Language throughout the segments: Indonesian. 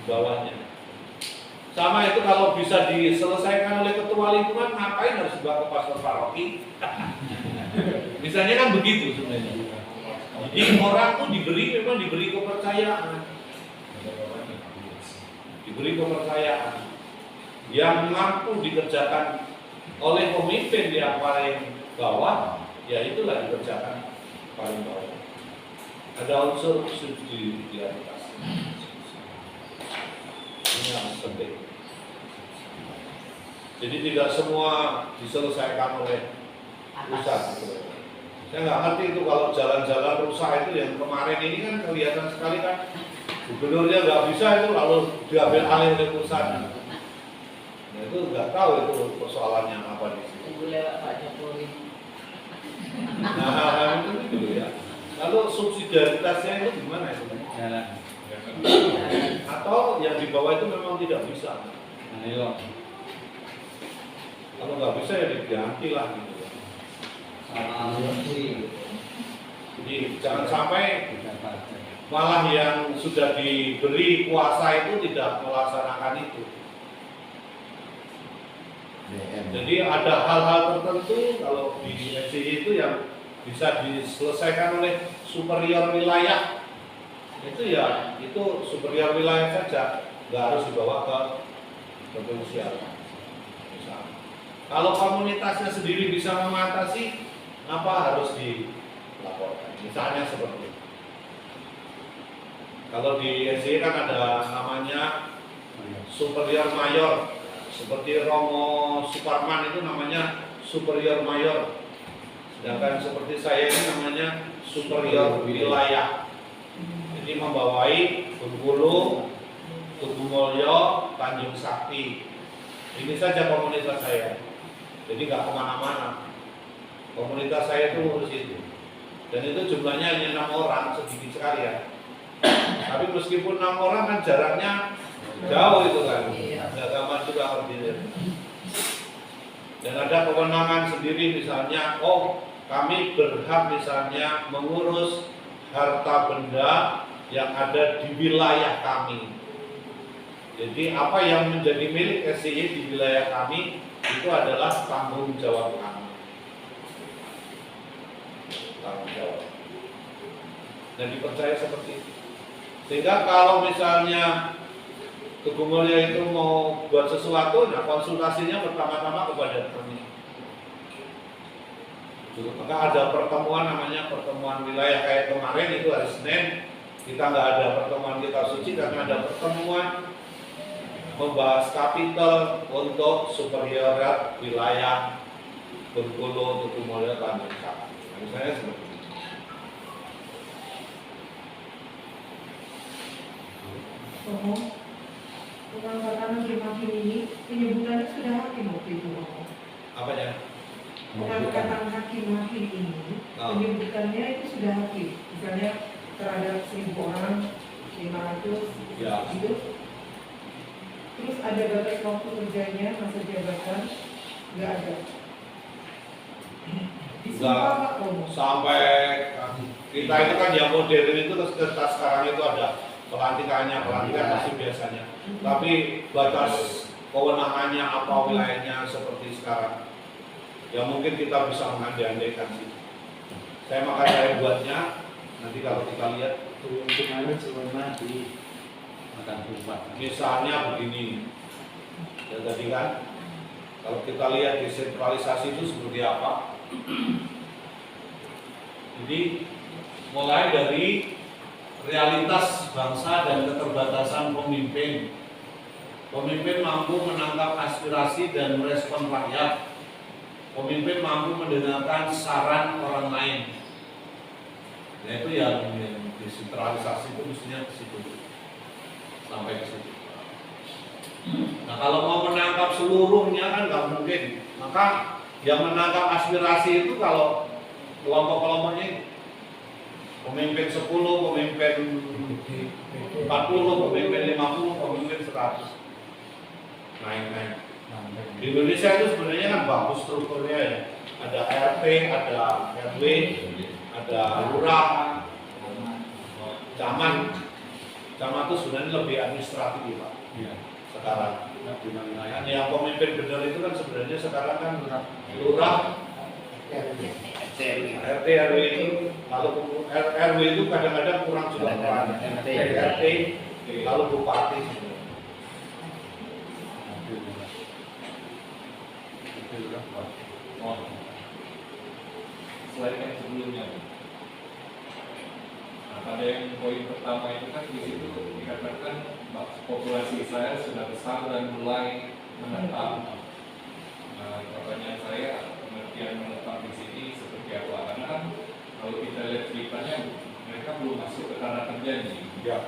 bawahnya. Sama itu kalau bisa diselesaikan oleh ketua lingkungan, ngapain harus dibawa ke pastor paroki? Misalnya kan begitu sebenarnya. Jadi orang tuh memang diberi kepercayaan, yang mampu dikerjakan oleh pemimpin yang paling bawah, ya itulah dikerjakan paling bawah. Ada unsur subsidiaritas. Ini yang penting. Jadi tidak semua diselesaikan oleh pusat. Saya nggak ngerti itu kalau jalan-jalan rusak itu yang kemarin ini kan kelihatan sekali kan gubernurnya nggak bisa itu lalu diambil alih oleh pusat. Nah itu nggak tahu itu persoalannya apa di sini. Nah itu gitu ya. Lalu subsidiaritasnya itu gimana itu? Atau yang di bawah itu memang tidak bisa. Kalau nggak bisa ya diganti lah gitu. Jadi jangan sampai malah yang sudah diberi kuasa itu tidak melaksanakan itu. Jadi ada hal-hal tertentu kalau di SCI itu yang bisa diselesaikan oleh superior wilayah. Itu ya itu superior wilayah saja, nggak harus dibawa ke kepolisian. Kalau komunitasnya sendiri bisa mengatasi, apa harus dilaporkan? Misalnya seperti itu. Kalau di SCI kan ada namanya superior mayor, seperti Romo Suparman itu namanya superior mayor. Sedangkan seperti saya ini namanya superior wilayah. Jadi membawai Bengkulu, Tugumulyo, Tanjung Sakti. Ini saja komunitas saya. Jadi nggak kemana-mana. Komunitas saya itu urus itu. Dan itu jumlahnya hanya 6 orang, sedikit sekali ya. Tapi meskipun 6 orang kan jaraknya jauh itu kan. Nggak gampang juga koordinir. Dan ada kewenangan sendiri misalnya, kami berhak misalnya mengurus harta benda yang ada di wilayah kami. Jadi apa yang menjadi milik SCI di wilayah kami itu adalah tanggung jawab kami. Tanggung jawab. Dan dipercaya seperti itu. Sehingga kalau misalnya Tugumulyo itu mau buat sesuatu, nah konsultasinya pertama-tama kepada kami. Maka ada pertemuan namanya pertemuan wilayah kayak kemarin itu hari Senin. Kita nggak ada pertemuan kita suci karena ada pertemuan membahas kapital untuk superior wilayah Bengkulu, Tugumulyo, Tanjung Sakti. Misalnya seperti itu. Pengangkatan hakim ini penyebutannya sudah hakim waktu itu. Apa ya? Pengangkatan hakim ini penyebutannya itu sudah hakim. Misalnya terhadap 1.000 orang, 500 ya. Gitu. Terus ada batas waktu kerjanya, masa jabatan, nggak ada. Enggak, sampai kita itu kan yang modern itu kertas sekarang itu ada pelantikan masih biasanya. Tapi batas kewenangannya apa wilayahnya seperti sekarang. Ya mungkin kita bisa mengandai-andaikan sih. Saya buatnya, nanti kalau kita lihat kemungkinan sebenarnya di misalnya begini, ya tadi kan, kalau kita lihat desentralisasi itu seperti apa. Jadi mulai dari realitas bangsa dan keterbatasan pemimpin. Pemimpin mampu menangkap aspirasi dan merespon rakyat. Pemimpin mampu mendengarkan saran orang lain. Nah itu yang desentralisasi itu mestinya ke situ. Sampai ke situ. Nah kalau mau menangkap seluruhnya kan nggak mungkin. Maka yang menangkap aspirasi itu kalau kelompok-kelompoknya pemimpin 10, pemimpin 40, pemimpin 50, pemimpin 100. Naik-naik. Di Indonesia itu sebenarnya kan bagus strukturnya ya. Ada RT, ada RW, ada lurah, camat. camat itu sebenarnya lebih administratif ya Pak. Iya. Sekarang. Nggak punya wilayah. Yang pemimpin benar itu kan sebenarnya sekarang kan lurah, RT RW itu. Kalau RW itu kadang-kadang kurang juga peran. RT lalu bupati. Oh. Selain yang sebelumnya, nah, pada yang poin pertama itu kan di situ dikatakan populasi saya sudah besar dan mulai menetap. Nah, pertanyaan saya, pengertian menetap di sini seperti apa? Karena kan kalau kita lihat ceritanya, mereka belum masuk ke tanah kerja nih. Ya.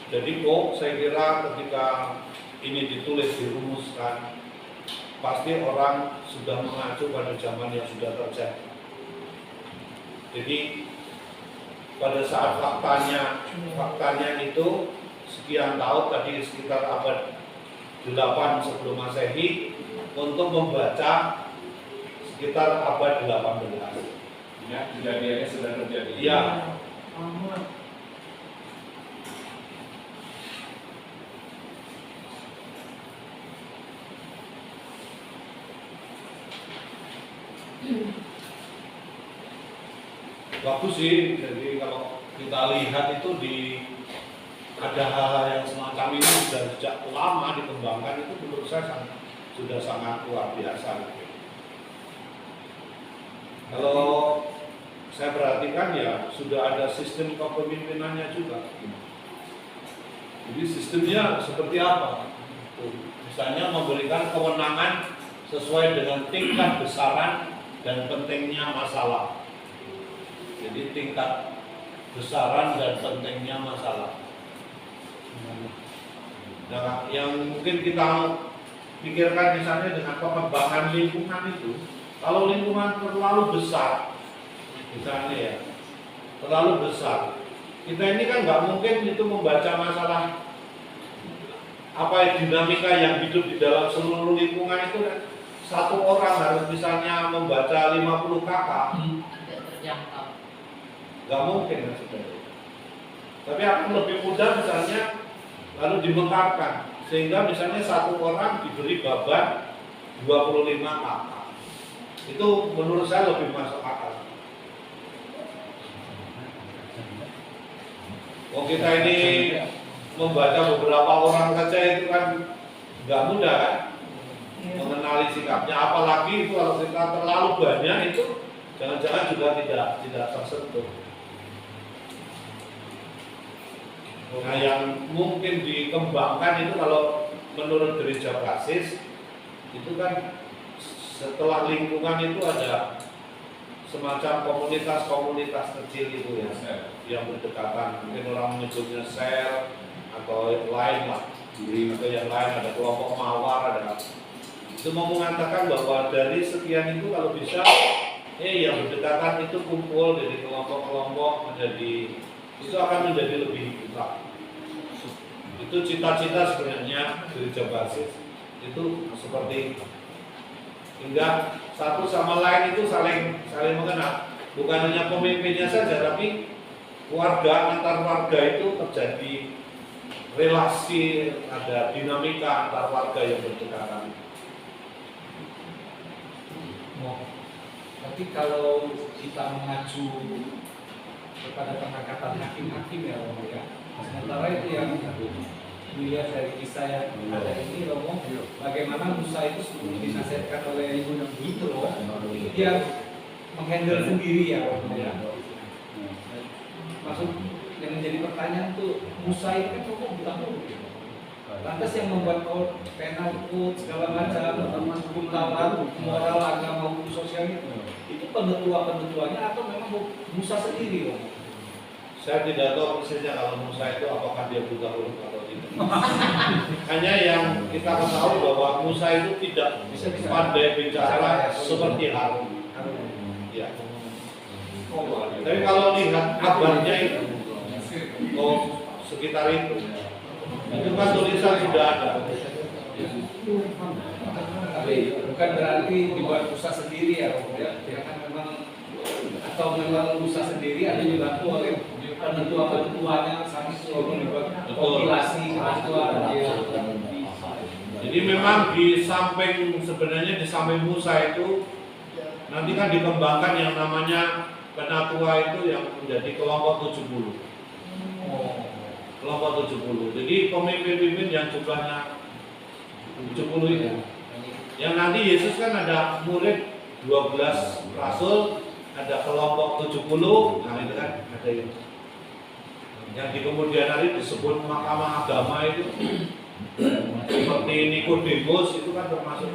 Jadi kok saya kira ketika ini ditulis dirumuskan, pasti orang sudah mengacu pada zaman yang sudah terjadi. Jadi pada saat faktanya itu sekian tahun tadi sekitar abad 8 sebelum Masehi untuk membaca sekitar abad 18. Ya, kejadiannya sudah terjadi. Iya. Bagus sih, jadi kalau kita lihat itu ada hal-hal yang semacam ini sudah sejak lama dikembangkan, itu menurut saya sudah sangat luar biasa. Kalau saya perhatikan ya sudah ada sistem kepemimpinannya juga. Jadi sistemnya seperti apa? Misalnya memberikan kewenangan sesuai dengan tingkat besaran dan pentingnya masalah. Jadi tingkat besaran dan pentingnya masalah. Nah, yang mungkin kita pikirkan misalnya dengan pengembangan lingkungan itu, kalau lingkungan terlalu besar, misalnya ya, terlalu besar, kita ini kan nggak mungkin itu membaca masalah apa dinamika yang hidup di dalam seluruh lingkungan itu kan. Satu orang harus misalnya membaca 50 kakak. Gak mungkin kan sebenarnya. Tapi akan lebih mudah misalnya lalu dimekarkan sehingga misalnya satu orang diberi beban 25 kakak. Itu menurut saya lebih masuk akal. Oh kita ini membaca beberapa orang saja itu kan nggak mudah kan mengenali sikapnya. Apalagi itu kalau kita terlalu banyak itu jangan-jangan juga tidak tersentuh. Nah yang mungkin dikembangkan itu kalau menurut gereja basis itu kan setelah lingkungan itu ada semacam komunitas-komunitas kecil itu ya yang berdekatan, mungkin orang menyebutnya sel atau lain lah, atau yang lain ada kelompok mawar ada. Itu mau mengatakan bahwa dari sekian itu kalau bisa yang berdekatan itu kumpul dari kelompok-kelompok menjadi itu akan menjadi lebih besar. Itu cita-cita sebenarnya gereja basis itu seperti itu. Hingga satu sama lain itu saling mengenal. Bukan hanya pemimpinnya saja, tapi warga antar warga itu terjadi relasi, ada dinamika antar warga yang berdekatan. Tapi kalau kita mengacu kepada pendekatan hakim-hakim ya Romo ya, sementara itu yang dilihat dari kisah yang ada ini Romo, bagaimana Musa itu sebelum dinasihatkan oleh ibu itu loh, dia menghandle sendiri ya Romo ya. Maksud yang menjadi pertanyaan tuh, Musa itu kan kok buta huruf gitu. Lantas yang membuat penal code segala macam, hukum Taurat, moral, agama, hukum sosial itu penentuannya atau memang Musa sendiri loh? Saya tidak tahu persisnya kalau Musa itu apakah dia buta huruf atau tidak. Hanya yang kita ketahui bahwa Musa itu tidak pandai bicara seperti Harun. Ya. Tapi kalau lihat kabarnya itu, sekitar itu kan tulisan sudah ada. Tapi bukan berarti dibuat Musa sendiri ya, ya kan memang atau memang Musa sendiri ada dibantu oleh penentuannya sampai membuat Betul. kompilasi penentuan dia. Jadi memang di samping sebenarnya di samping Musa itu nanti kan dikembangkan yang namanya penatua itu yang menjadi kelompok 70. Kelompok 70. Jadi pemimpin-pemimpin yang jumlahnya 70 itu. Yang nanti Yesus kan ada murid 12 rasul, ada kelompok 70, nah itu kan ada itu. Yang di kemudian hari disebut mahkamah agama itu seperti Nikodemus itu kan termasuk